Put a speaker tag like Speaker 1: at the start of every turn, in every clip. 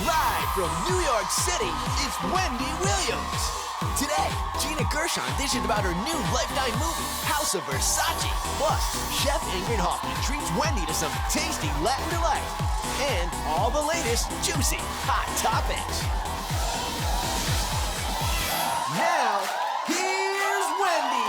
Speaker 1: Live from New York City, it's Wendy Williams. Today, Gina Gershon dishes about her new Lifetime movie, House of Versace. Plus, Chef Ingrid treats Wendy to some tasty Latin delight. And all the latest juicy hot topics. Now, here's Wendy.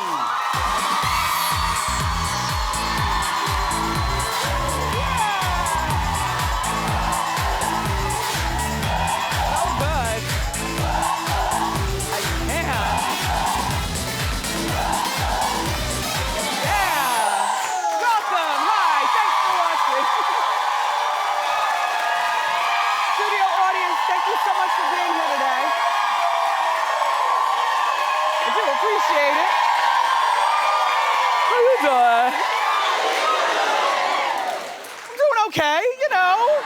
Speaker 2: Appreciate it. How you doing? I'm doing okay, you know.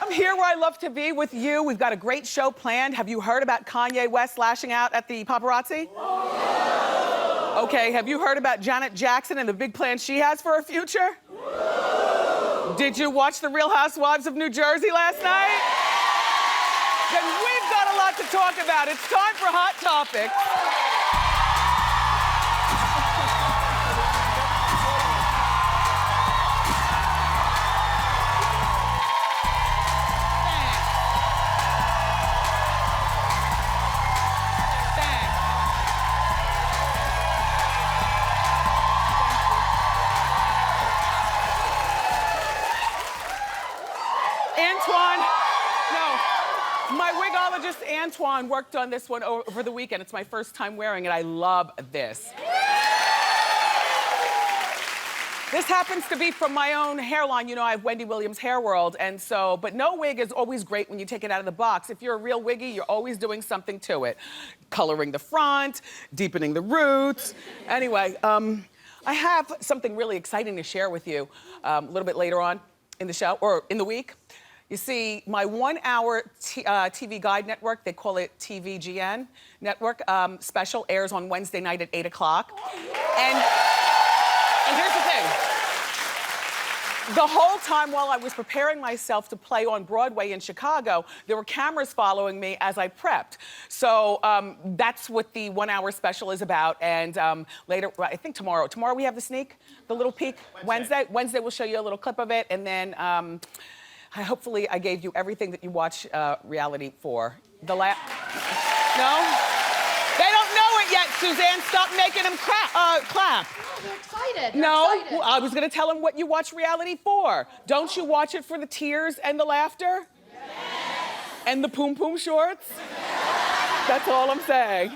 Speaker 2: I'm here where I love to be with you. We've got a great show planned. Have you heard about Kanye West lashing out at the paparazzi? Whoa. Okay, have you heard about Janet Jackson and the big plans she has for her future? Whoa. Did you watch The Real Housewives of New Jersey last night? Then we've got a lot to talk about. It's time for Hot Topics. Antoine worked on this one over the weekend. It's my first time wearing it. I love this. This happens to be from my own hairline. You know, I have Wendy Williams Hair World, and so, but no wig is always great when you take it out of the box. If you're a real wiggy, you're always doing something to it. Coloring the front, deepening the roots. Anyway, I have something really exciting to share with you a little bit later on in the show, or in the week. You see, my 1 hour TV Guide network, they call it TVGN network, special airs on Wednesday night at 8 o'clock. And here's the thing. The whole time while I was preparing myself to play on Broadway in Chicago, there were cameras following me as I prepped. So that's what the 1 hour special is about. And later, I think tomorrow we have the sneak, the little peek. Wednesday we'll show you a little clip of it. And then, hopefully I gave you everything that you watch reality for. No? They don't know it yet, Suzanne. Stop making them clap.
Speaker 3: They're excited.
Speaker 2: No, I was gonna tell them what you watch reality for. Don't you watch it for the tears and the laughter? Yes. And the poom poom shorts? That's all I'm saying.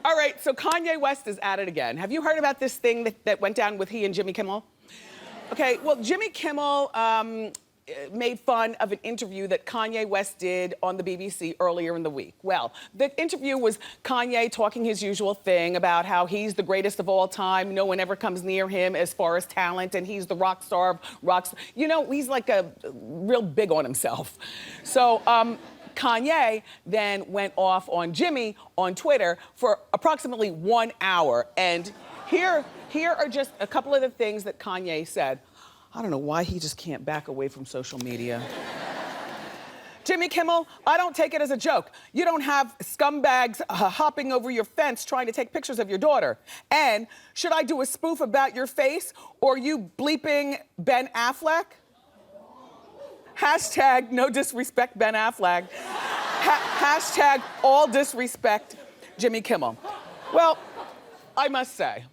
Speaker 2: All right, so Kanye West is at it again. Have you heard about this thing that went down with he and Jimmy Kimmel? Okay, well, Jimmy Kimmel, made fun of an interview that Kanye West did on the BBC earlier in the week. Well, the interview was Kanye talking his usual thing about how he's the greatest of all time, no one ever comes near him as far as talent, and he's the rock star of rock stars. You know, he's like a real big on himself. So, Kanye then went off on Jimmy on Twitter for approximately 1 hour. And here are just a couple of the things that Kanye said. I don't know why he just can't back away from social media. Jimmy Kimmel, I don't take it as a joke. You don't have scumbags hopping over your fence trying to take pictures of your daughter. And should I do a spoof about your face or you bleeping Ben Affleck? Hashtag no disrespect Ben Affleck. Hashtag all disrespect Jimmy Kimmel. Well, I must say,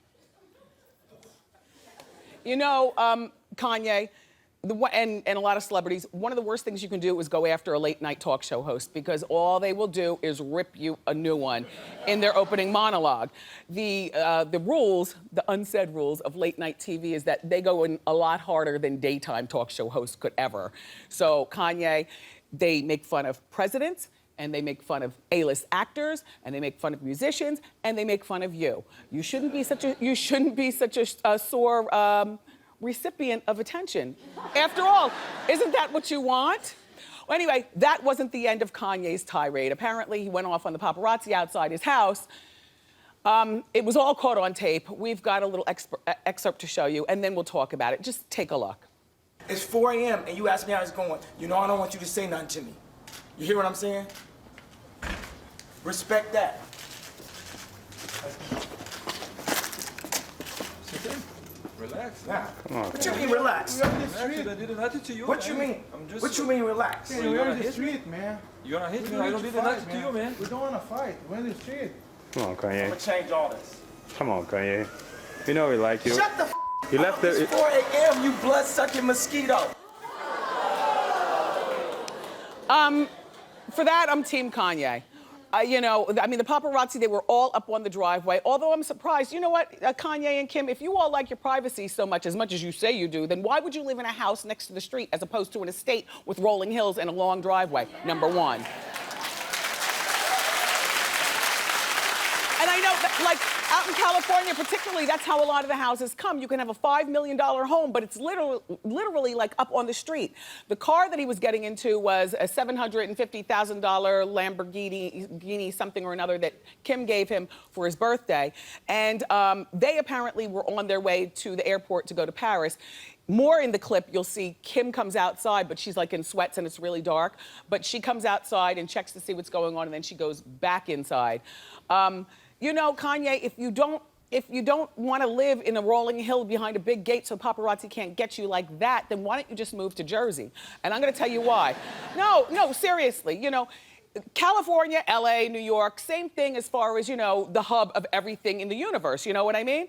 Speaker 2: you know, Kanye, and a lot of celebrities, one of the worst things you can do is go after a late night talk show host because all they will do is rip you a new one in their opening monologue. The rules, the unsaid rules of late night TV is that they go in a lot harder than daytime talk show hosts could ever. So Kanye, they make fun of presidents, and they make fun of A-list actors, and they make fun of musicians, and they make fun of you. You shouldn't be such a sore recipient of attention. After all, isn't that what you want? Well, anyway, that wasn't the end of Kanye's tirade. Apparently, he went off on the paparazzi outside his house. It was all caught on tape. We've got a little excerpt to show you, and then we'll talk about it. Just take a look.
Speaker 4: It's 4 a.m. and you ask me how it's going. You know I don't want you to say nothing to me.
Speaker 3: You hear what I'm saying? Respect that.
Speaker 4: Relax.
Speaker 3: Nah.
Speaker 5: Come on,
Speaker 3: What you mean relax?
Speaker 4: I did nothing to you.
Speaker 3: What you
Speaker 4: man.
Speaker 3: mean?
Speaker 4: I'm just.
Speaker 3: What you mean relax?
Speaker 4: Yeah,
Speaker 6: We're in the street, man.
Speaker 4: You gonna hit
Speaker 6: We
Speaker 4: me?
Speaker 6: don't
Speaker 4: I
Speaker 6: need
Speaker 4: don't
Speaker 6: to
Speaker 4: did
Speaker 6: fight,
Speaker 4: nothing to you, man.
Speaker 6: We don't want to fight. We're in the street.
Speaker 5: Come on,
Speaker 3: I'm
Speaker 5: Kanye.
Speaker 3: gonna change all this.
Speaker 5: Come on, Kanye. You know we like you.
Speaker 3: Shut the f
Speaker 5: You left
Speaker 3: It's
Speaker 5: the.
Speaker 3: 4 a.m., you blood-sucking mosquito.
Speaker 2: For that, I'm Team Kanye. You know, I mean, the paparazzi, they were all up on the driveway. Although I'm surprised, you know what, Kanye and Kim, if you all like your privacy so much as you say you do, then why would you live in a house next to the street as opposed to an estate with rolling hills and a long driveway? Number one. And I know that, like, out in California particularly, that's how a lot of the houses come. You can have a $5 million home, but it's literally like up on the street. The car that he was getting into was a $750,000 Lamborghini something or another that Kim gave him for his birthday. And they apparently were on their way to the airport to go to Paris. More in the clip, you'll see Kim comes outside, but she's like in sweats and it's really dark. But she comes outside and checks to see what's going on, and then she goes back inside. You know, Kanye, if you don't want to live in a rolling hill behind a big gate so paparazzi can't get you like that, then why don't you just move to Jersey? And I'm going to tell you why. No, seriously, you know, California, LA, New York, same thing as far as, you know, the hub of everything in the universe, you know what I mean?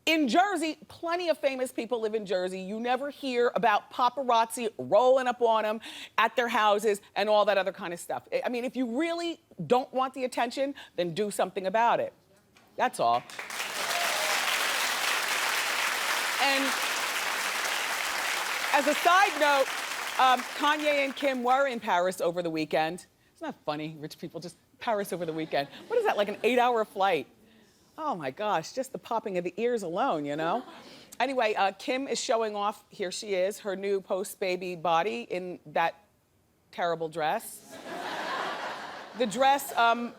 Speaker 2: In Jersey, plenty of famous people live in Jersey. You never hear about paparazzi rolling up on them at their houses and all that other kind of stuff. I mean, if you really don't want the attention, then do something about it. That's all. And as a side note, Kanye and Kim were in Paris over the weekend. It's not funny, rich people, just Paris over the weekend. What is that, like an 8-hour flight? Oh my gosh, just the popping of the ears alone, you know? Anyway, Kim is showing off, here she is, her new post-baby body in that terrible dress. The dress, I'm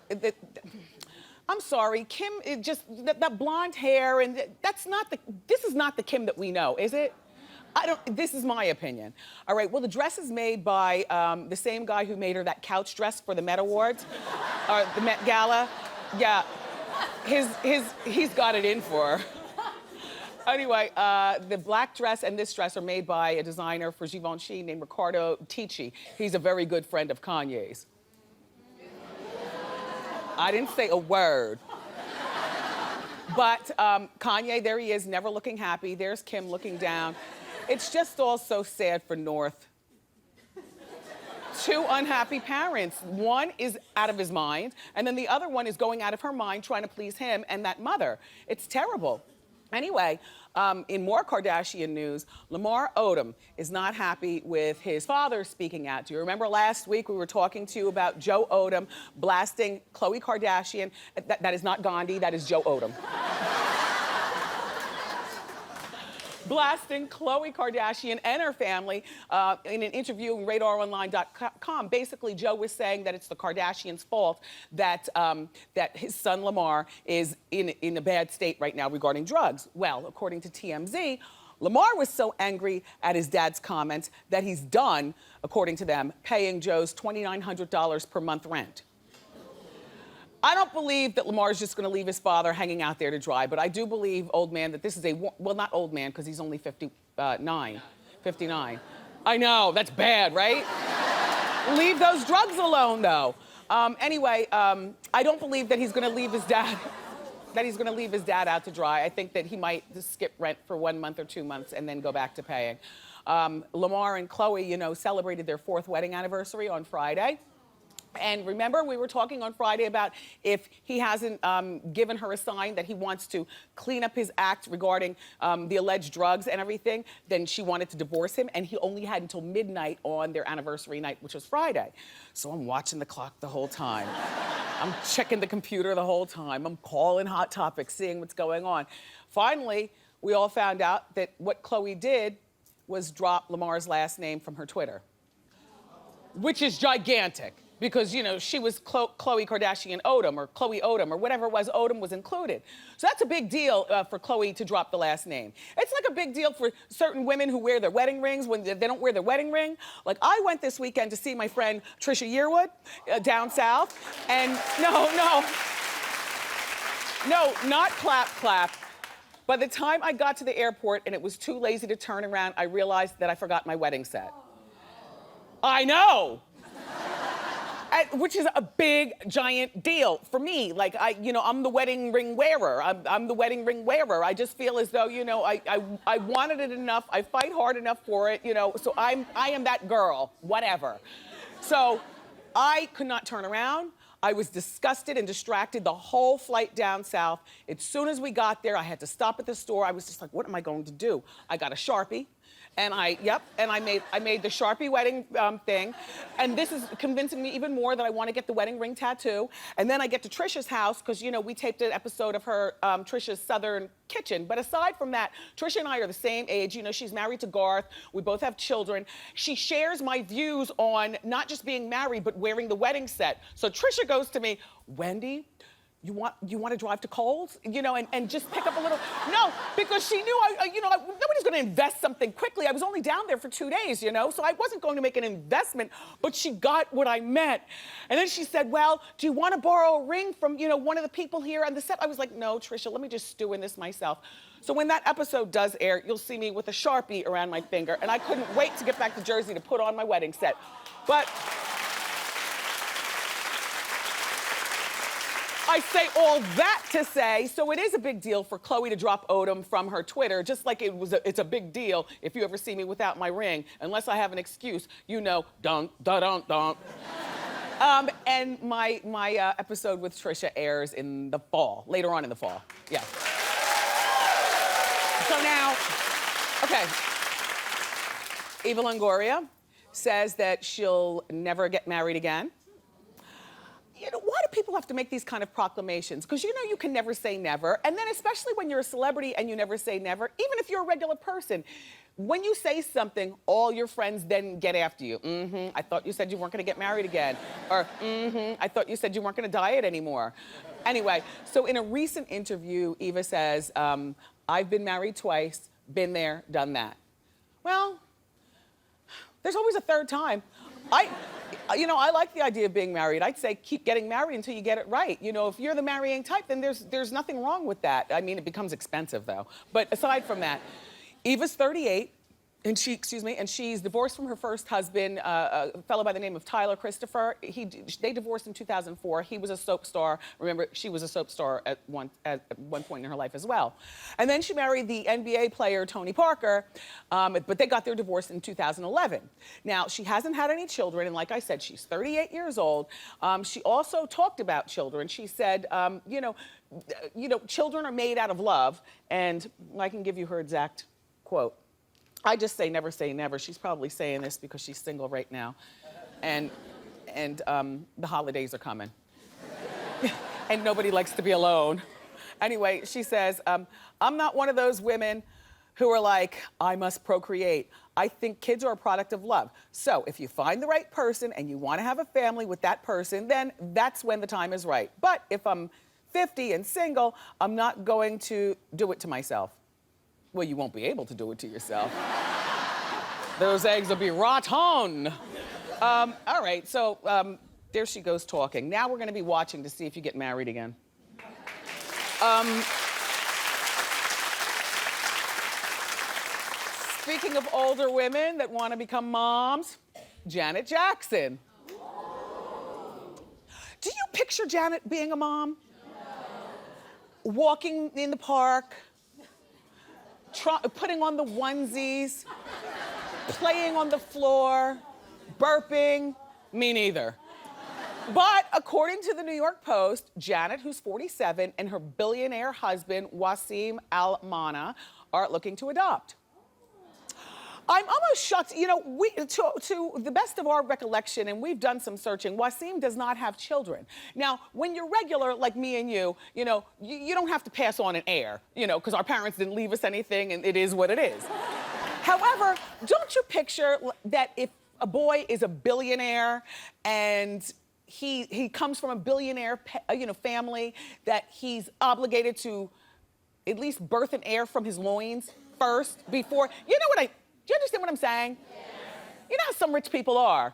Speaker 2: sorry, Kim, that blonde hair, and this is not the Kim that we know, is it? This is my opinion. All right, well, the dress is made by the same guy who made her that couch dress for the Met Awards, or the Met Gala. Yeah. He's got it in for her. Anyway, the black dress and this dress are made by a designer for Givenchy named Riccardo Tisci. He's a very good friend of Kanye's. I didn't say a word. But Kanye, there he is, never looking happy. There's Kim looking down. It's just all so sad for North. 2 unhappy parents. One is out of his mind, and then the other one is going out of her mind trying to please him and that mother. It's terrible. Anyway, in more Kardashian news, Lamar Odom is not happy with his father speaking out. Do you remember last week we were talking to you about Joe Odom blasting Khloe Kardashian? That is not Gandhi, that is Joe Odom. Blasting Khloe Kardashian and her family in an interview in RadarOnline.com. Basically, Joe was saying that it's the Kardashians' fault that his son Lamar is in a bad state right now regarding drugs. Well, according to TMZ, Lamar was so angry at his dad's comments that he's done, according to them, paying Joe's $2,900 per month rent. I don't believe that Lamar's just gonna leave his father hanging out there to dry, but I do believe, old man, that this is well, not old man, because he's only 59. I know, that's bad, right? Leave those drugs alone, though. Anyway, I don't believe that he's gonna leave his dad, out to dry. I think that he might just skip rent for 1 month or 2 months and then go back to paying. Lamar and Khloe, you know, celebrated their 4th wedding anniversary on Friday. And remember, we were talking on Friday about if he hasn't given her a sign that he wants to clean up his act regarding the alleged drugs and everything, then she wanted to divorce him, and he only had until midnight on their anniversary night, which was Friday. So I'm watching the clock the whole time. I'm checking the computer the whole time. I'm calling Hot Topics, seeing what's going on. Finally, we all found out that what Khloe did was drop Lamar's last name from her Twitter, which is gigantic. because, you know, she was Khloe Kardashian Odom or Khloe Odom or whatever it was, Odom was included. So that's a big deal for Khloe to drop the last name. It's like a big deal for certain women who wear their wedding rings when they don't wear their wedding ring. Like, I went this weekend to see my friend Trisha Yearwood down south, and no, not clap, clap. By the time I got to the airport and it was too lazy to turn around, I realized that I forgot my wedding set. I know! Which is a big, giant deal for me. Like, I'm the wedding ring wearer. I'm the wedding ring wearer. I just feel as though, I wanted it enough. I fight hard enough for it, so I am that girl, whatever. So I could not turn around. I was disgusted and distracted the whole flight down south. As soon as we got there, I had to stop at the store. I was just like, what am I going to do? I got a Sharpie. And I made the Sharpie wedding thing. And this is convincing me even more that I want to get the wedding ring tattoo. And then I get to Trisha's house, because, we taped an episode of her, Trisha's Southern Kitchen. But aside from that, Trisha and I are the same age. She's married to Garth. We both have children. She shares my views on not just being married, but wearing the wedding set. So Trisha goes to me, Wendy, you want to drive to Kohl's, and just pick up a little. No, because she knew nobody's going to invest something quickly. I was only down there for 2 days, so I wasn't going to make an investment. But she got what I meant, and then she said, "Well, do you want to borrow a ring from one of the people here on the set?" I was like, "No, Trisha, let me just stew in this myself." So when that episode does air, you'll see me with a Sharpie around my finger, and I couldn't wait to get back to Jersey to put on my wedding set, but. I say all that to say, so it is a big deal for Khloe to drop Odom from her Twitter, just like it's a big deal if you ever see me without my ring, unless I have an excuse, dunk, da-dunk, dunk. And my episode with Trisha airs in the fall, later on in the fall, yeah. So now, okay. Eva Longoria says that she'll never get married again. Why do people have to make these kind of proclamations? Because you can never say never. And then especially when you're a celebrity and you never say never, even if you're a regular person, when you say something, all your friends then get after you. I thought you said you weren't going to get married again. Or, I thought you said you weren't going to diet anymore. Anyway, so in a recent interview, Eva says, I've been married twice, been there, done that. Well, there's always a third time. I like the idea of being married. I'd say keep getting married until you get it right. If you're the marrying type, then there's nothing wrong with that. I mean, it becomes expensive though. But aside from that, Eva's 38. And she's divorced from her first husband, a fellow by the name of Tyler Christopher. They divorced in 2004. He was a soap star. Remember, she was a soap star at one point in her life as well. And then she married the NBA player Tony Parker, but they got their divorce in 2011. Now, she hasn't had any children, and like I said, she's 38 years old. She also talked about children. She said, children are made out of love, and I can give you her exact quote. I just say never. She's probably saying this because she's single right now. And the holidays are coming. And nobody likes to be alone. Anyway, she says, I'm not one of those women who are like, I must procreate. I think kids are a product of love. So if you find the right person and you want to have a family with that person, then that's when the time is right. But if I'm 50 and single, I'm not going to do it to myself. Well, you won't be able to do it to yourself. Those eggs will be rotten. All right, so there she goes talking. Now we're gonna be watching to see if you get married again. Speaking of older women that wanna become moms, Janet Jackson. Do you picture Janet being a mom? Walking in the park, putting on the onesies, playing on the floor, burping, me neither. But according to the New York Post, Janet, who's 47, and her billionaire husband, Wasim Al-Mana, are looking to adopt. I'm almost shocked, to the best of our recollection, and we've done some searching, Wasim does not have children. Now, when you're regular, like me and you don't have to pass on an heir, because our parents didn't leave us anything, and it is what it is. However, don't you picture that if a boy is a billionaire and he comes from a billionaire, family, that he's obligated to at least birth an heir from his loins first before. Do you understand what I'm saying? Yes. You know how some rich people are.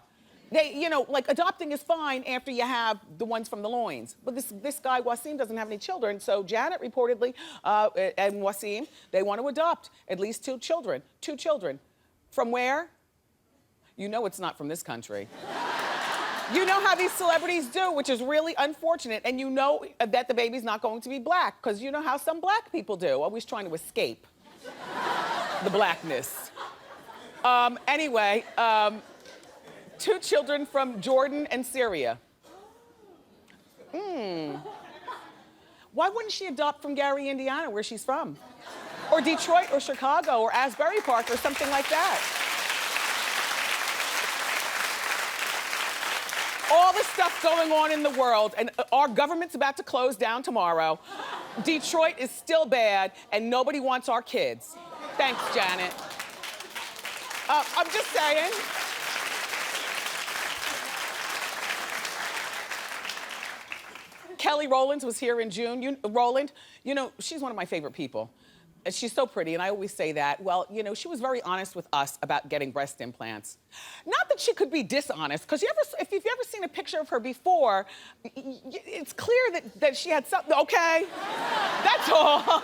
Speaker 2: They, like adopting is fine after you have the ones from the loins. But this guy, Wasim, doesn't have any children. So Janet reportedly, and Wasim, they want to adopt at least 2 children. 2 children. From where? You know it's not from this country. You know how these celebrities do, which is really unfortunate. And you know that the baby's not going to be black, because you know how some black people do, always trying to escape the blackness. Anyway, 2 children from Jordan and Syria. Why wouldn't she adopt from Gary, Indiana, where she's from? Or Detroit or Chicago or Asbury Park or something like that? All the stuff going on in the world, and our government's about to close down tomorrow. Detroit is still bad, and nobody wants our kids. Thanks, Janet. I'm just saying. Kelly Rowland was here in June. Rowland, she's one of my favorite people. She's so pretty, and I always say that. Well, she was very honest with us about getting breast implants. Not that she could be dishonest, because if you've ever seen a picture of her before, it's clear that she had something, okay? That's all.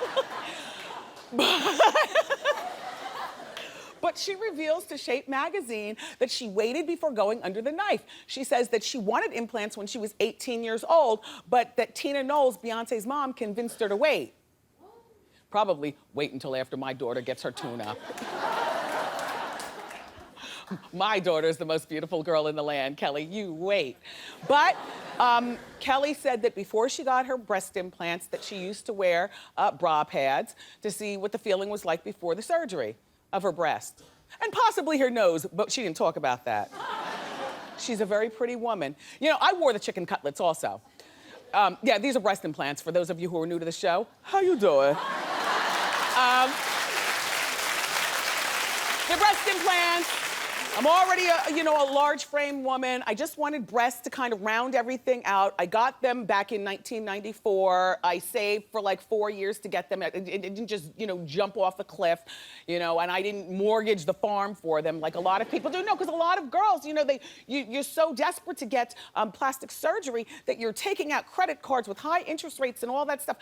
Speaker 2: But she reveals to Shape magazine that she waited before going under the knife. She says that she wanted implants when she was 18 years old, but that Tina Knowles, Beyonce's mom, convinced her to wait. Probably wait until after my daughter gets her tune-up. My daughter's the most beautiful girl in the land, Kelly, you wait. But Kelly said that before she got her breast implants that she used to wear bra pads to see what the feeling was like before the surgery of her breast. And possibly her nose, but she didn't talk about that. She's a very pretty woman. I wore the chicken cutlets also. Yeah, these are breast implants for those of you who are new to the show. How you doing? The breast implants. I'm already a large frame woman. I just wanted breasts to kind of round everything out. I got them back in 1994. I saved for like 4 years to get them. It didn't just, jump off a cliff, and I didn't mortgage the farm for them like a lot of people do. No, because a lot of girls, you're so desperate to get plastic surgery that you're taking out credit cards with high interest rates and all that stuff.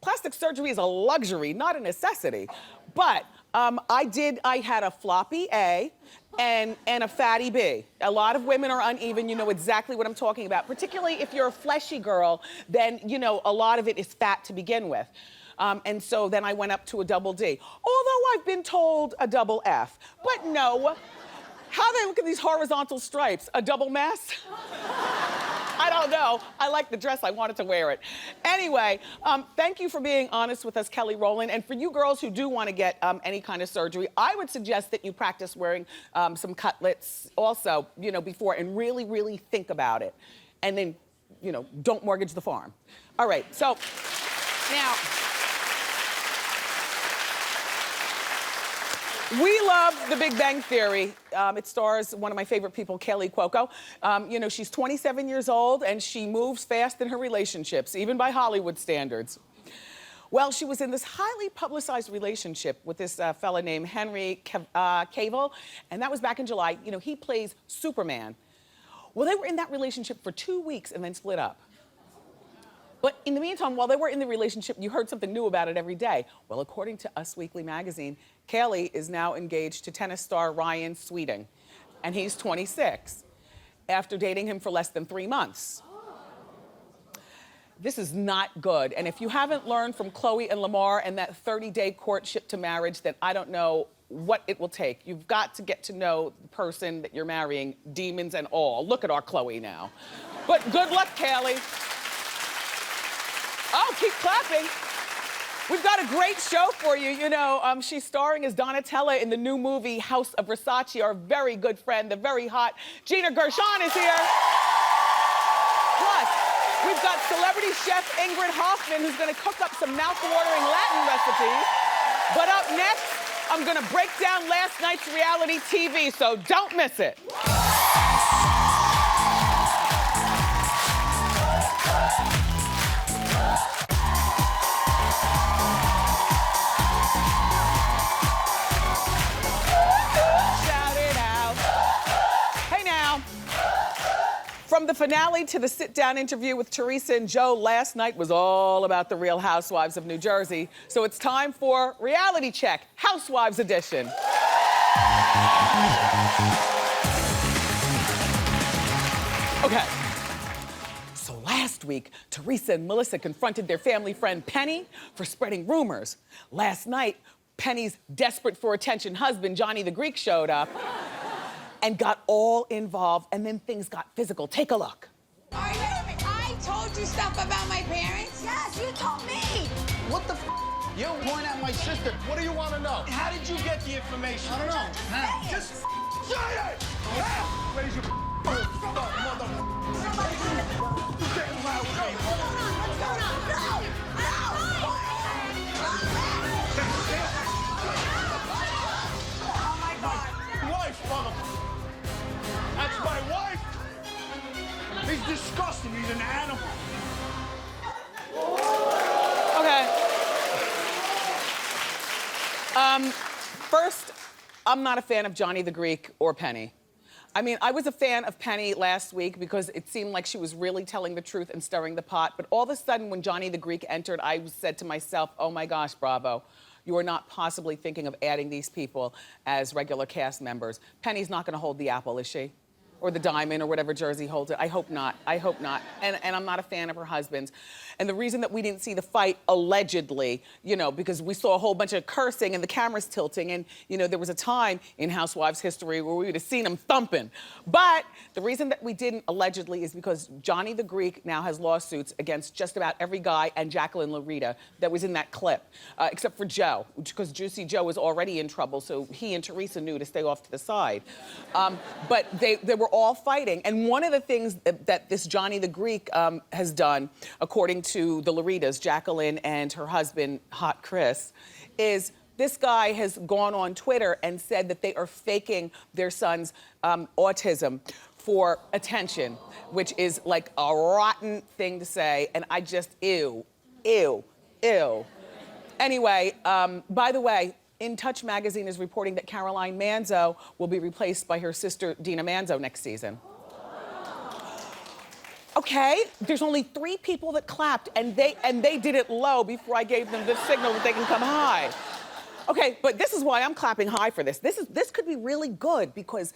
Speaker 2: Plastic surgery is a luxury, not a necessity. But I had a floppy A and a fatty B. A lot of women are uneven, you know exactly what I'm talking about. Particularly if you're a fleshy girl, then, a lot of it is fat to begin with. And so then I went up to a double D. Although I've been told a double F. But no, how they look at these horizontal stripes? A double mess? I don't know. I like the dress. I wanted to wear it. Anyway, thank you for being honest with us, Kelly Rowland. And for you girls who do want to get any kind of surgery, I would suggest that you practice wearing some cutlets also, before, and really, really think about it. And then, don't mortgage the farm. All right, so now, we love The Big Bang Theory. It stars one of my favorite people, Kaley Cuoco. She's 27 years old and she moves fast in her relationships, even by Hollywood standards. Well, she was in this highly publicized relationship with this fella named Henry Cavill, and that was back in July. He plays Superman. Well, they were in that relationship for 2 weeks and then split up. But in the meantime, while they were in the relationship, you heard something new about it every day. Well, according to Us Weekly magazine, Kaley is now engaged to tennis star Ryan Sweeting, and he's 26, after dating him for less than 3 months. This is not good, and if you haven't learned from Khloe and Lamar and that 30-day courtship to marriage, then I don't know what it will take. You've got to get to know the person that you're marrying, demons and all. Look at our Khloe now. But good luck, Kaley. Oh, keep clapping. We've got a great show for you. She's starring as Donatella in the new movie House of Versace. Our very good friend, the very hot Gina Gershon is here. Plus, we've got celebrity chef Ingrid Hoffman, who's gonna cook up some mouth-watering Latin recipes. But up next, I'm gonna break down last night's reality TV, so don't miss it. From the finale to the sit-down interview with Teresa and Joe, last night was all about the Real Housewives of New Jersey. So it's time for Reality Check, Housewives Edition. Okay. So last week, Teresa and Melissa confronted their family friend Penny for spreading rumors. Last night, Penny's desperate for attention husband, Johnny the Greek, showed up and got all involved, and then things got physical. Take a look.
Speaker 7: Are you kidding me? I told you stuff about my parents? Yes, you told me.
Speaker 8: What the f? You point at my sister. What do you want to know? How did you get the information? I don't know. How? Just say it! Raise your mother.
Speaker 7: Somebody
Speaker 8: You're getting loud with me.
Speaker 7: What's going on? No! Oh my God.
Speaker 8: Wife, mother. That's my wife. He's disgusting. He's an animal.
Speaker 2: Okay. First, I'm not a fan of Johnny the Greek or Penny. I mean, I was a fan of Penny last week because it seemed like she was really telling the truth and stirring the pot. But all of a sudden, when Johnny the Greek entered, I said to myself, oh my gosh, Bravo. You are not possibly thinking of adding these people as regular cast members. Penny's not gonna hold the apple, is she? Or the diamond, or whatever Jersey holds it. I hope not, I hope not. And I'm not a fan of her husband's. And the reason that we didn't see the fight, allegedly, you know, because we saw a whole bunch of cursing and the cameras tilting, and, you know, there was a time in Housewives history where we would have seen them thumping. But the reason that we didn't, allegedly, is because Johnny the Greek now has lawsuits against just about every guy and Jacqueline Larita that was in that clip, except for Joe, because Juicy Joe was already in trouble, so he and Teresa knew to stay off to the side. But they were all fighting. And one of the things that this Johnny the Greek has done, according to the Laritas, Jacqueline and her husband, Hot Chris, is this guy has gone on Twitter and said that they are faking their son's autism for attention, which is like a rotten thing to say. And I just, ew, ew, ew. Anyway, by the way, In Touch magazine is reporting that Caroline Manzo will be replaced by her sister Dina Manzo next season. Okay, there's only 3 people that clapped, and they did it low before I gave them the signal that they can come high. Okay, but this is why I'm clapping high for this. This could be really good because,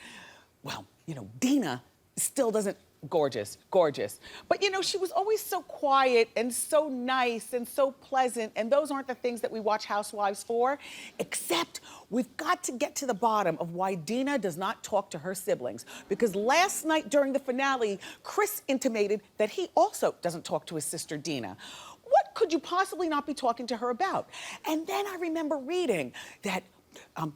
Speaker 2: well, you know, Dina still doesn't. Gorgeous, gorgeous. But you know, she was always so quiet and so nice and so pleasant, and those aren't the things that we watch Housewives for, except we've got to get to the bottom of why Dina does not talk to her siblings. Because last night during the finale, Chris intimated that he also doesn't talk to his sister Dina. What could you possibly not be talking to her about? And then I remember reading that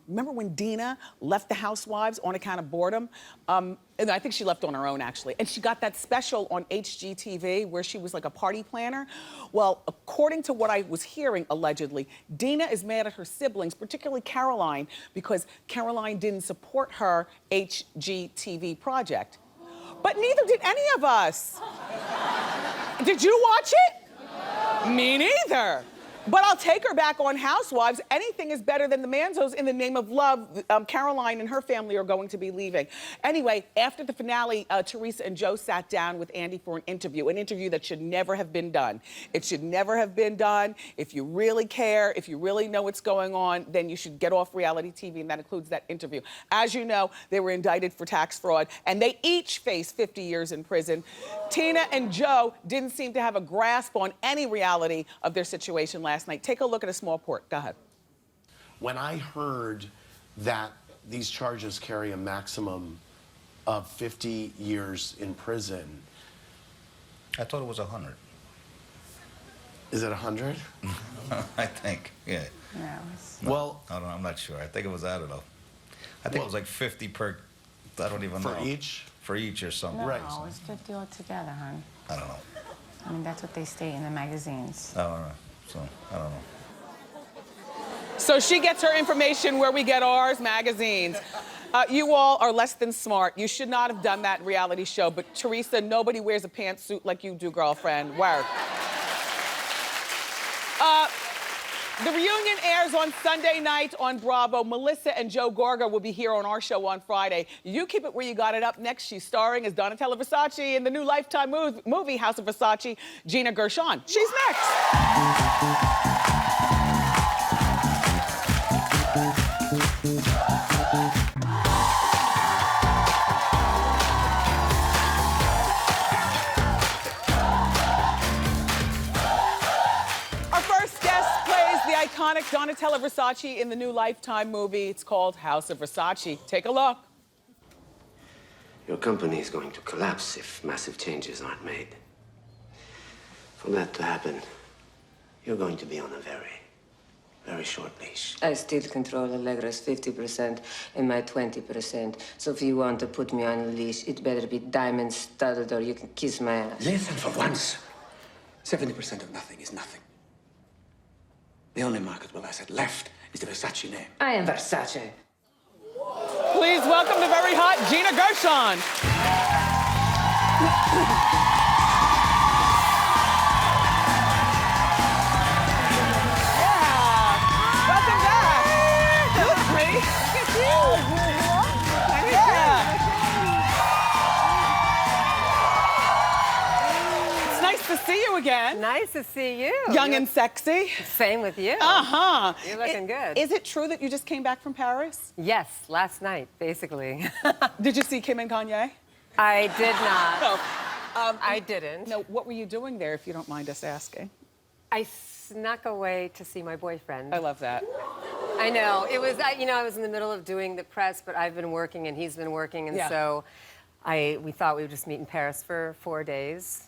Speaker 2: remember when Dina left the Housewives on account of boredom? And I think she left on her own, actually. And she got that special on HGTV where she was like a party planner. Well, according to what I was hearing, allegedly, Dina is mad at her siblings, particularly Caroline, because Caroline didn't support her HGTV project. But neither did any of us. Did you watch it? Me neither. But I'll take her back on Housewives. Anything is better than the Manzos. In the name of love, Caroline and her family are going to be leaving. Anyway, after the finale, Teresa and Joe sat down with Andy for an interview that should never have been done. It should never have been done. If you really care, if you really know what's going on, then you should get off reality TV, and that includes that interview. As you know, they were indicted for tax fraud, and they each face 50 years in prison. Tina and Joe didn't seem to have a grasp on any reality of their situation last night. Take a look at a small port. Go ahead.
Speaker 9: When I heard that these charges carry a maximum of 50 years in prison.
Speaker 10: I thought it was 100.
Speaker 9: Is it 100?
Speaker 10: I think, yeah.
Speaker 7: No.
Speaker 9: Well,
Speaker 10: I don't know, I'm not sure. I think it was, I don't know. I think it was like 50 per, I don't even know.
Speaker 9: For each?
Speaker 10: For each or something.
Speaker 7: No,
Speaker 9: Right.
Speaker 7: it's 50 altogether, hon.
Speaker 10: I don't know.
Speaker 7: I mean, that's what they state in the magazines.
Speaker 10: I don't know. So, I don't know.
Speaker 2: So she gets her information where we get ours, magazines. You all are less than smart. You should not have done that reality show. But Teresa, nobody wears a pantsuit like you do, girlfriend. Work. The reunion airs on Sunday night on Bravo. Melissa and Joe Gorga will be here on our show on Friday. You keep it where you got it. Up next, she's starring as Donatella Versace in the new Lifetime movie, House of Versace, Gina Gershon. She's next. Iconic Donatella Versace in the new Lifetime movie. It's called House of Versace. Take a look.
Speaker 11: Your company is going to collapse if massive changes aren't made. For that to happen, you're going to be on a very, very short leash.
Speaker 12: I still control Allegra's 50% and my 20%. So if you want to put me on a leash, it better be diamond studded or you can kiss my ass.
Speaker 11: Listen, for once, 70% of nothing is nothing. The only marketable asset left is the Versace name.
Speaker 12: I am Versace.
Speaker 2: Please welcome the very hot Gina Gershon. Yeah. Welcome back. You look pretty. Look at you. Yeah. It's nice to see you again.
Speaker 13: Nice to see you.
Speaker 2: Young and sexy.
Speaker 13: Same with you.
Speaker 2: Uh-huh.
Speaker 13: You're looking good.
Speaker 2: Is it true that you just came back from Paris?
Speaker 13: Yes, last night, basically.
Speaker 2: Did you see Kim and Kanye?
Speaker 13: I did not.
Speaker 2: No.
Speaker 13: I didn't.
Speaker 2: No, what were you doing there, if you don't mind us asking?
Speaker 13: I snuck away to see my boyfriend.
Speaker 2: I love that.
Speaker 13: I know. It was, I was in the middle of doing the press, but I've been working and he's been working, and so we thought we would just meet in Paris for 4 days.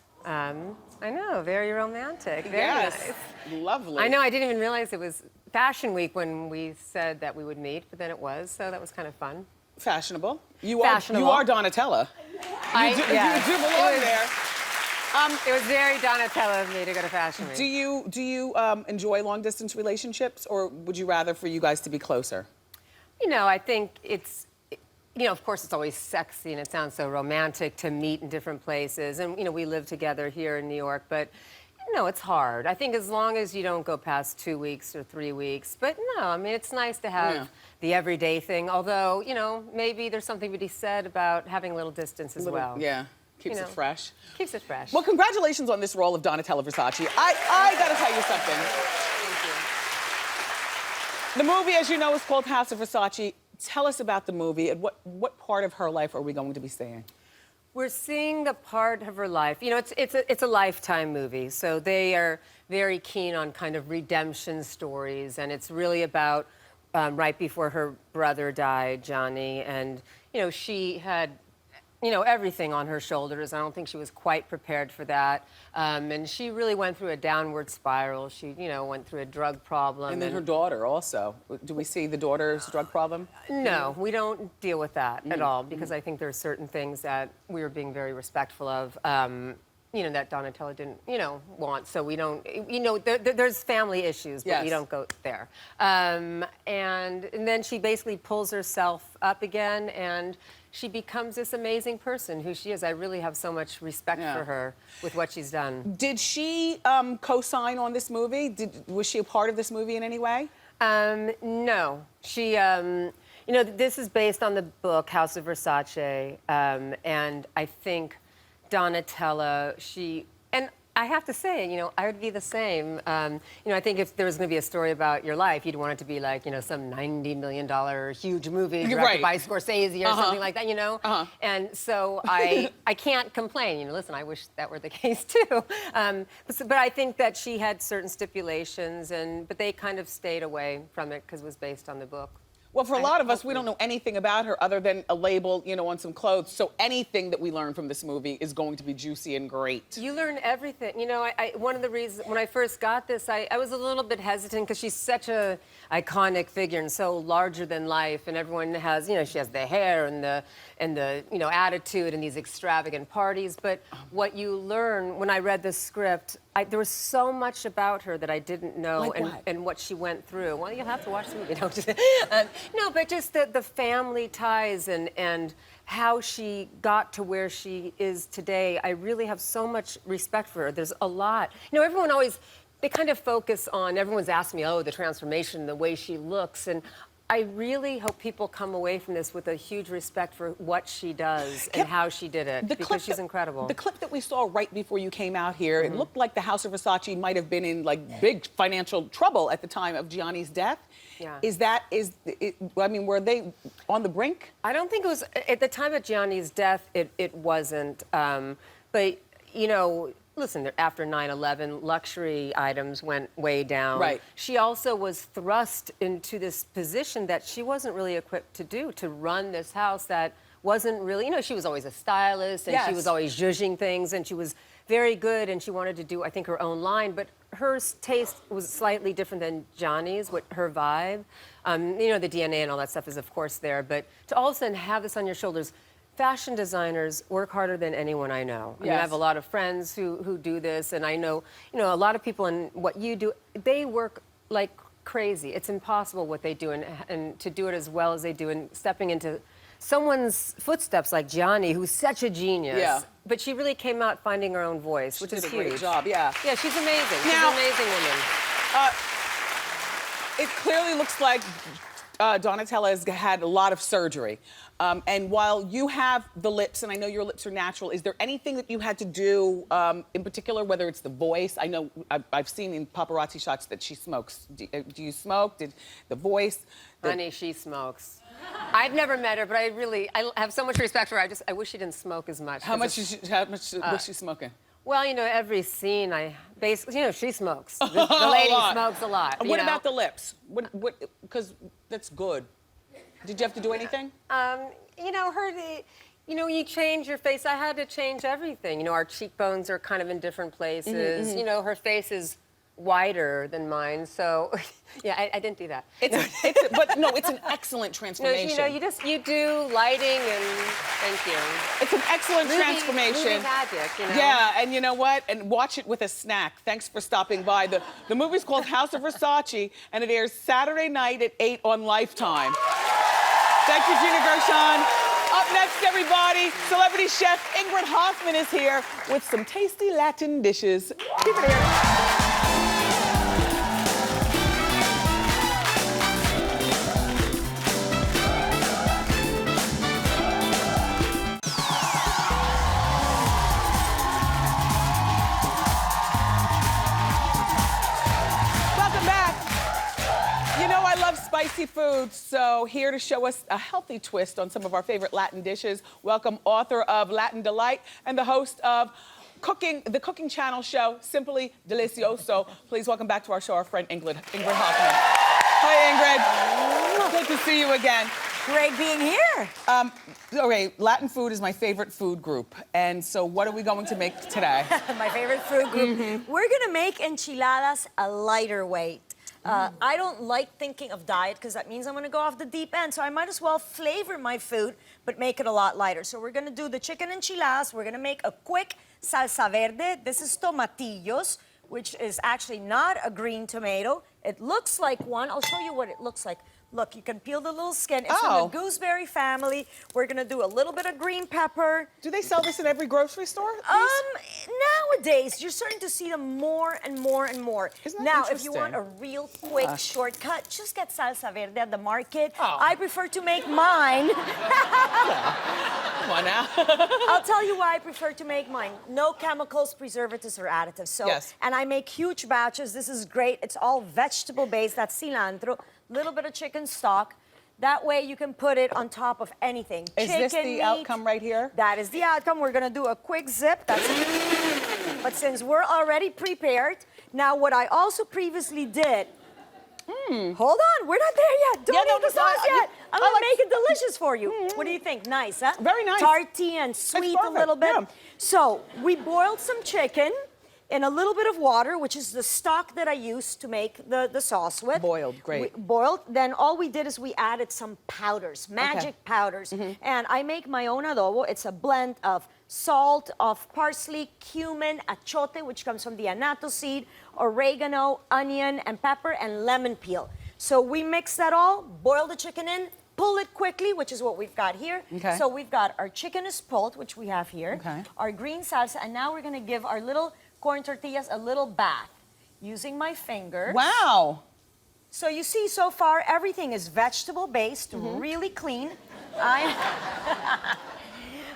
Speaker 13: I know, very romantic. Very nice.
Speaker 2: Lovely.
Speaker 13: I know, I didn't even realize it was Fashion Week when we said that we would meet, but then it was, so that was kind of fun.
Speaker 2: Fashionable. You
Speaker 13: Fashionable.
Speaker 2: are Donatella. You do belong there.
Speaker 13: It was very Donatella of me to go to Fashion Week.
Speaker 2: Do you enjoy long distance relationships, or would you rather for you guys to be closer?
Speaker 13: You know, I think it's, of course it's always sexy and it sounds so romantic to meet in different places. And, we live together here in New York, but, it's hard. I think as long as you don't go past 2 weeks or 3 weeks. But no, I mean, it's nice to have the everyday thing. Although, maybe there's something to be said about having a little distance as well.
Speaker 2: Yeah. Keeps it fresh.
Speaker 13: Keeps it fresh.
Speaker 2: Well, congratulations on this role of Donatella Versace. I gotta tell you something.
Speaker 13: Thank you.
Speaker 2: The movie, as you know, is called House of Versace. Tell us about the movie and what part of her life are we going to be seeing?
Speaker 13: We're seeing the part of her life. It's a Lifetime movie, so they are very keen on kind of redemption stories, and it's really about right before her brother died, Johnny, and she had everything on her shoulders. I don't think she was quite prepared for that. And she really went through a downward spiral. She, went through a drug problem.
Speaker 2: And then her daughter also. Do we see the daughter's drug problem?
Speaker 13: No, we don't deal with that at all, because I think there are certain things that we were being very respectful of, that Donatella didn't, want. So we don't, there's family issues, but we don't go there. And then she basically pulls herself up again, and she becomes this amazing person who she is. I really have so much respect for her with what she's done.
Speaker 2: Did she co-sign on this movie? Was she a part of this movie in any way?
Speaker 13: No. She, this is based on the book House of Versace, and I think Donatella, and I have to say, I would be the same. I think if there was going to be a story about your life, you'd want it to be like, some $90 million huge movie directed by Scorsese or something like that, And so I can't complain. Listen, I wish that were the case too. But I think that she had certain stipulations, but they kind of stayed away from it because it was based on the book.
Speaker 2: Well, for a lot of us, we don't know anything about her other than a label, on some clothes. So anything that we learn from this movie is going to be juicy and great.
Speaker 13: You learn everything. One of the reasons, when I first got this, I was a little bit hesitant because she's such a iconic figure and so larger than life. And everyone has, she has the hair and the attitude and these extravagant parties. But what you learn, when I read the script, there was so much about her that I didn't know, and what she went through. Well, you'll have to watch the movie. No, but just the family ties and how she got to where she is today. I really have so much respect for her. There's a lot. Everyone always they kind of focus on, everyone's asked me, oh, the transformation, the way she looks, and I really hope people come away from this with a huge respect for what she does and how she did it, because she's incredible.
Speaker 2: The clip that we saw right before you came out here, it looked like the House of Versace might have been in like big financial trouble at the time of Gianni's death.
Speaker 13: Yeah.
Speaker 2: I mean, were they on the brink?
Speaker 13: I don't think it was, at the time of Gianni's death, it wasn't. But, you know, listen, after 9/11, luxury items went way down.
Speaker 2: Right.
Speaker 13: She also was thrust into this position that she wasn't really equipped to do, to run this house that wasn't really, you know, she was always a stylist and she was always zhuzhing things and she was very good and she wanted to do, I think, her own line, but her taste was slightly different than Johnny's, her vibe. You know, the DNA and all that stuff is, of course, there, but to all of a sudden have this on your shoulders, fashion designers work harder than anyone I know. I mean, I have a lot of friends who do this, and I know, you know, a lot of people in what you do, they work like crazy. It's impossible what they do, and to do it as well as they do, and stepping into someone's footsteps like Gianni, who's such a genius.
Speaker 2: Yeah.
Speaker 13: But she really came out finding her own voice, which is huge.
Speaker 2: She did a great job, yeah.
Speaker 13: Yeah, she's amazing. She's
Speaker 2: Now,
Speaker 13: an amazing woman.
Speaker 2: It clearly looks like Donatella has had a lot of surgery. And while you have the lips, and I know your lips are natural, is there anything that you had to do in particular, whether it's the voice? I know I've seen in paparazzi shots that she smokes. Do you smoke? Did the voice?
Speaker 13: Honey, she smokes. I've never met her, but I have so much respect for her. I wish she didn't smoke as much.
Speaker 2: How much was she smoking?
Speaker 13: Well, you know, every scene you know, she smokes. The lady smokes a lot.
Speaker 2: What about the lips? Because that's good. Did you have to do anything?
Speaker 13: You know, you know, when you change your face, I had to change everything. You know, our cheekbones are kind of in different places. You know, her face is wider than mine, so yeah, I didn't do that.
Speaker 2: But no, it's an excellent transformation.
Speaker 13: No, you know, you do lighting and thank you.
Speaker 2: It's an excellent transformation.
Speaker 13: Movie magic, you know?
Speaker 2: Yeah, and you know what? And watch it with a snack. Thanks for stopping by. The movie's called House of Versace, and it airs Saturday night at 8 on Lifetime. Thank you, Gina Gershon. Up next, everybody, celebrity chef Ingrid Hoffman is here with some tasty Latin dishes. Keep it here. Spicy food, so here to show us a healthy twist on some of our favorite Latin dishes, welcome author of Latin Delight and the host of the cooking channel show, Simply Delicioso. Please welcome back to our show our friend Ingrid Hoffman. Hi, Ingrid. Good to see you again.
Speaker 14: Great being here.
Speaker 2: Okay, Latin food is my favorite food group, and so what are we going to make today?
Speaker 14: My favorite food group. We're gonna make enchiladas a lighter weight. I don't like thinking of diet because that means I'm gonna go off the deep end. So I might as well flavor my food, but make it a lot lighter. So we're gonna do the chicken enchiladas. We're gonna make a quick salsa verde. This is tomatillos, which is actually not a green tomato. It looks like one. I'll show you what it looks like. Look, you can peel the little skin. It's from the gooseberry family. We're gonna do a little bit of green pepper.
Speaker 2: Do they sell this in every grocery store?
Speaker 14: Nowadays, you're starting to see them more and more and more.
Speaker 2: Isn't that
Speaker 14: now, if
Speaker 2: interesting?
Speaker 14: you want a real quick shortcut, just get salsa verde at the market. I prefer to make mine.
Speaker 2: Come on now.
Speaker 14: I'll tell you why I prefer to make mine. No chemicals, preservatives, or additives. So, and I make huge batches. This is great. It's all vegetable-based. That's cilantro. Little bit of chicken stock. That way you can put it on top of anything.
Speaker 2: Is this the outcome right here?
Speaker 14: That is the outcome. We're gonna do a quick zip. That's it. But since we're already prepared, now what I also previously did, hold on, we're not there yet. Don't eat the sauce yet. I'm gonna make it delicious for you. What do you think? Nice, huh?
Speaker 2: Very nice.
Speaker 14: Tarty and sweet a little bit.
Speaker 2: Yeah.
Speaker 14: So we boiled some chicken in a little bit of water, which is the stock that I used to make the sauce with.
Speaker 2: Boiled, great.
Speaker 14: Boiled. Then all we did is we added some powders, magic powders. And I make my own adobo. It's a blend of salt, of parsley, cumin, achote, which comes from the annatto seed, oregano, onion, and pepper, and lemon peel. So we mix that all, boil the chicken in, pull it quickly, which is what we've got here. So we've got our chicken is pulled, which we have here, our green salsa, and now we're gonna give our little corn tortillas a little bath. using my fingers.
Speaker 2: Wow.
Speaker 14: So you see, so far, everything is vegetable-based, really clean. I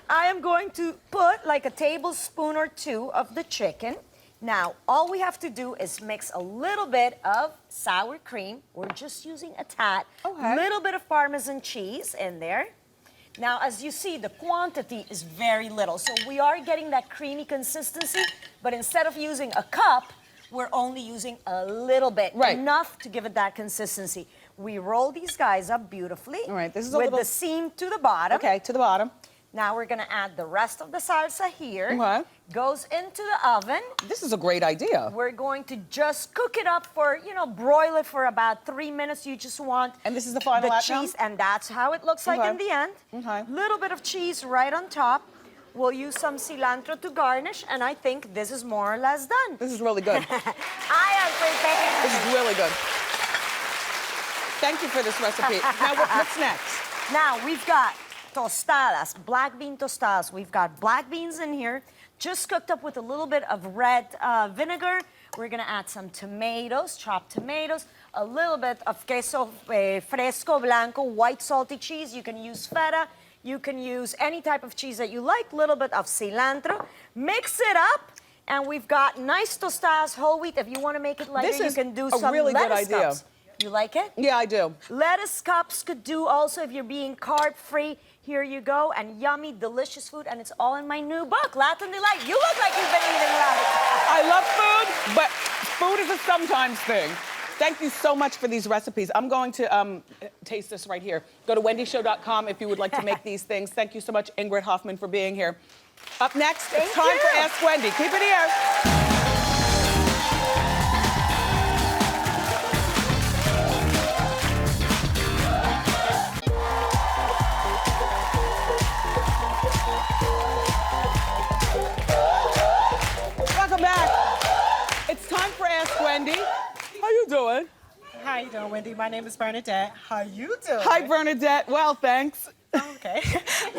Speaker 14: am going to put like a tablespoon or two of the chicken. Now, all we have to do is mix a little bit of sour cream. We're just using a tad. A little bit of Parmesan cheese in there. Now, as you see, the quantity is very little. So we are getting that creamy consistency, but instead of using a cup, we're only using a little bit, enough to give it that consistency. We roll these guys up beautifully.
Speaker 2: All right, this is
Speaker 14: with the seam to the bottom.
Speaker 2: Okay, to the bottom.
Speaker 14: Now we're gonna add the rest of the salsa here.
Speaker 2: Okay.
Speaker 14: Goes into the oven.
Speaker 2: This is a great idea.
Speaker 14: We're going to just cook it up for, you know, broil it for about 3 minutes. You just want
Speaker 2: And this is the final outcome?
Speaker 14: cheese, and that's how it looks like in the end.
Speaker 2: Okay.
Speaker 14: Little bit of cheese right on top. We'll use some cilantro to garnish, and I think this is more or less done.
Speaker 2: This is really good.
Speaker 14: I am prepared.
Speaker 2: This is really good. Thank you for this recipe. Now, what's next?
Speaker 14: Now, we've got tostadas, black bean tostadas. We've got black beans in here, just cooked up with a little bit of red vinegar. We're gonna add some tomatoes, chopped tomatoes, a little bit of queso fresco blanco, white salty cheese. You can use feta. You can use any type of cheese that you like, a little bit of cilantro. Mix it up, and we've got nice tostadas, whole wheat. If you want to make it lighter, you can do some
Speaker 2: really good
Speaker 14: lettuce
Speaker 2: idea.
Speaker 14: cups. You like it?
Speaker 2: Yeah, I do.
Speaker 14: Lettuce cups could do also if you're being carb-free. Here you go, and yummy, delicious food, and it's all in my new book, Latin Delight. You look like you've been eating Latin.
Speaker 2: I love food, but food is a sometimes thing. Thank you so much for these recipes. I'm going to taste this right here. Go to wendyshow.com if you would like to make these things. Thank you so much, Ingrid Hoffman, for being here. Up next, it's time for Ask Wendy. Keep it here. Welcome back. It's time for Ask Wendy. How you doing?
Speaker 15: How you doing, Wendy? My name is Bernadette. How you doing?
Speaker 2: Hi, Bernadette. Well, thanks.
Speaker 15: Okay.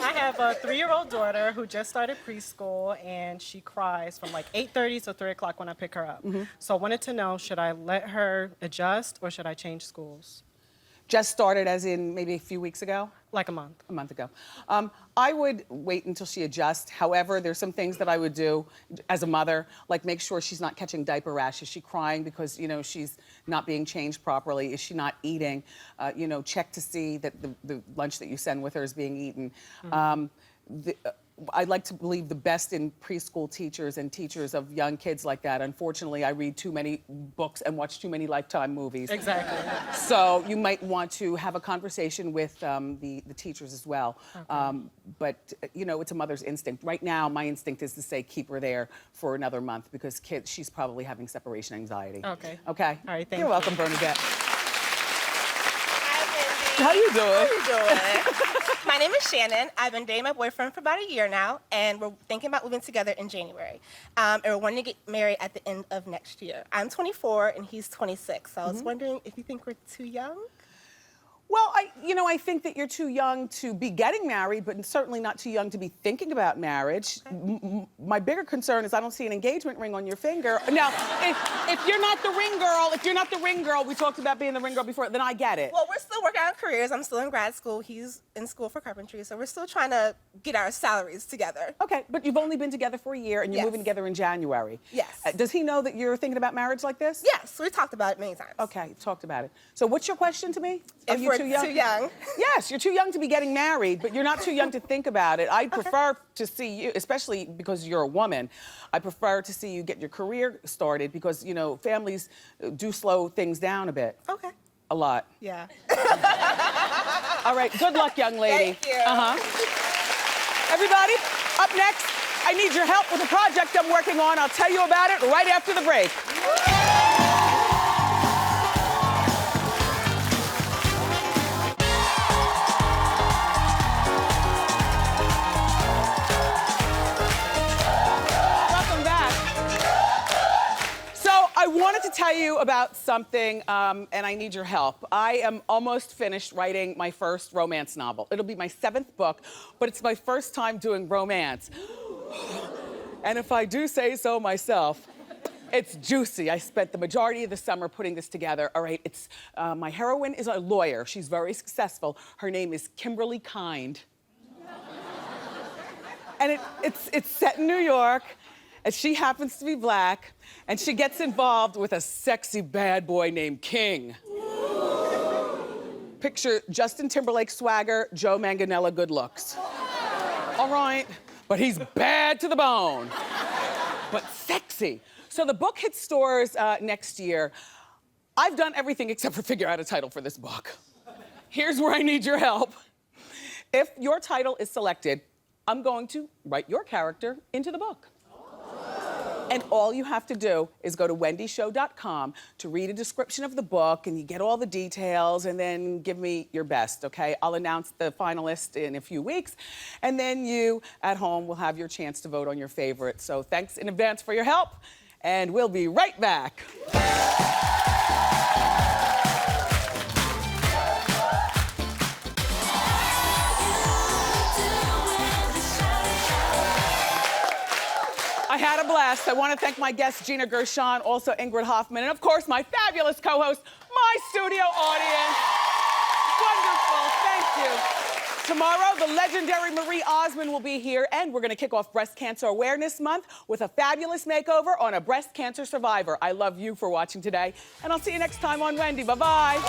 Speaker 15: I have a 3-year-old daughter who just started preschool, and she cries from like 8:30 to 3 o'clock when I pick her up. So I wanted to know, should I let her adjust or should I change schools?
Speaker 2: Just started as in maybe a few weeks ago?
Speaker 15: Like a month.
Speaker 2: A month ago. I would wait until she adjusts. However, there's some things that I would do as a mother, like make sure she's not catching diaper rash. Is she crying because, you know, she's not being changed properly? Is she not eating? You know, check to see that the lunch that you send with her is being eaten. I'd like to believe the best in preschool teachers and teachers of young kids like that. Unfortunately, I read too many books and watch too many Lifetime movies.
Speaker 15: Exactly.
Speaker 2: So you might want to have a conversation with the teachers as well.
Speaker 15: Okay.
Speaker 2: But, you know, it's a mother's instinct. Right now, my instinct is to say keep her there for another month because she's probably having separation anxiety.
Speaker 15: Okay.
Speaker 2: Okay?
Speaker 15: All right, thank
Speaker 2: You're
Speaker 15: you.
Speaker 2: welcome, Bernadette.
Speaker 16: Hi, Wendy.
Speaker 2: How you doing?
Speaker 16: How you doing? My name is Shannon. I've been dating my boyfriend for about a year now, and we're thinking about moving together in January. And we're wanting to get married at the end of next year. I'm 24 and he's 26, so I was wondering if you think we're too young?
Speaker 2: Well, I think that you're too young to be getting married, but certainly not too young to be thinking about marriage. My bigger concern is I don't see an engagement ring on your finger. Now, if you're not the ring girl, we talked about being the ring girl before, then I get it.
Speaker 16: Well, we're still working on careers. I'm still in grad school. He's in school for carpentry, so we're still trying to get our salaries together.
Speaker 2: Okay, but you've only been together for a year and you're moving together in January.
Speaker 16: Yes.
Speaker 2: Does he know that you're thinking about marriage like this?
Speaker 16: Yes, we talked about it many times.
Speaker 2: Okay, talked about it. So what's your question to me?
Speaker 16: If we're too young.
Speaker 2: Yes, you're too young to be getting married, but you're not too young to think about it. I'd prefer to see you, especially because you're a woman, I prefer to see you get your career started because, you know, families do slow things down a bit.
Speaker 16: Okay.
Speaker 2: A lot.
Speaker 16: Yeah.
Speaker 2: All right, good luck, young lady.
Speaker 16: Thank you.
Speaker 2: Everybody, up next, I need your help with a project I'm working on. I'll tell you about it right after the break. I wanted to tell you about something, and I need your help. I am almost finished writing my first romance novel. It'll be my 7th book, but it's my first time doing romance. And if I do say so myself, It's juicy. I spent the majority of the summer putting this together. All right, it's my heroine is a lawyer. She's very successful. Her name is Kimberly Kind. And it's set in New York, and she happens to be black, and she gets involved with a sexy bad boy named King. Picture Justin Timberlake swagger, Joe Manganiello good looks. All right, but he's bad to the bone, but sexy. So the book hits stores next year. I've done everything except for figure out a title for this book. Here's where I need your help. If your title is selected, I'm going to write your character into the book. And all you have to do is go to wendyshow.com to read a description of the book, and you get all the details, and then give me your best, okay? I'll announce the finalists in a few weeks, and then you at home will have your chance to vote on your favorite. So thanks in advance for your help, and we'll be right back. I had a blast. I want to thank my guests, Gina Gershon, also Ingrid Hoffman, and of course, my fabulous co-host, my studio audience. Wonderful, thank you. Tomorrow, the legendary Marie Osmond will be here, and we're gonna kick off Breast Cancer Awareness Month with a fabulous makeover on a breast cancer survivor. I love you for watching today, and I'll see you next time on Wendy. Bye-bye.